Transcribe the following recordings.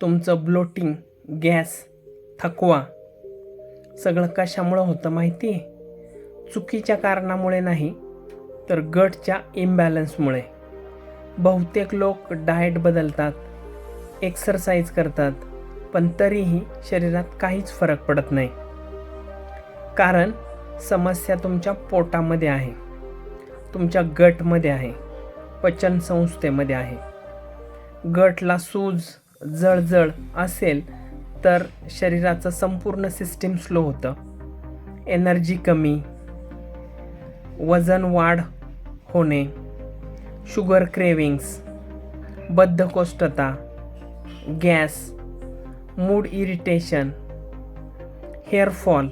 तुमचं blotting, gas, थकवा सगळं कशामुळं होतं माहिती आहे? चुकीच्या कारणामुळे नाही, तर गटच्या इम्बॅलन्समुळे. बहुतेक लोक डाएट बदलतात, एक्सरसाइज करतात, पण तरीही शरीरात काहीच फरक पडत नाही. कारण समस्या तुमच्या पोटामध्ये आहे, तुमच्या गटमध्ये आहे, पचनसंस्थेमध्ये आहे. गटला सूज, जळजळ असेल तर शरीराचं संपूर्ण सिस्टीम स्लो होतं. एनर्जी कमी, वजन वाढ होणे, शुगर क्रेविंग्स, बद्धकोष्ठता, गॅस, मूड इरिटेशन, हेअरफॉल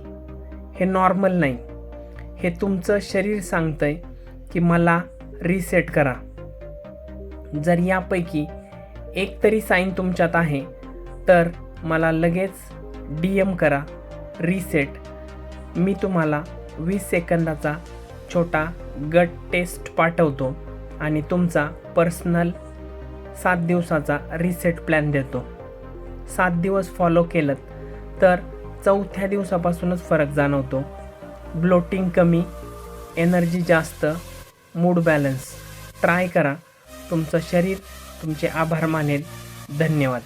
हे नॉर्मल नाही. हे तुमचं शरीर सांगतंय की मला रिसेट करा. जर यापैकी एक तरी साईन तुमच्यात आहे तर मला लगेच DM करा रिसेट. मी तुम्हाला 20 सेकंदाचा छोटा गट टेस्ट पाठवतो आणि तुमचा पर्सनल 7 दिवसाचा रिसेट प्लॅन देतो. 7 दिवस फॉलो केलं तर 4थ्या दिवसापासूनच फरक जाणवतो. ब्लोटिंग कमी, एनर्जी जास्त, मूड बॅलन्स. ट्राय करा. तुमचं शरीर तुमचे आभार मानेल. धन्यवाद.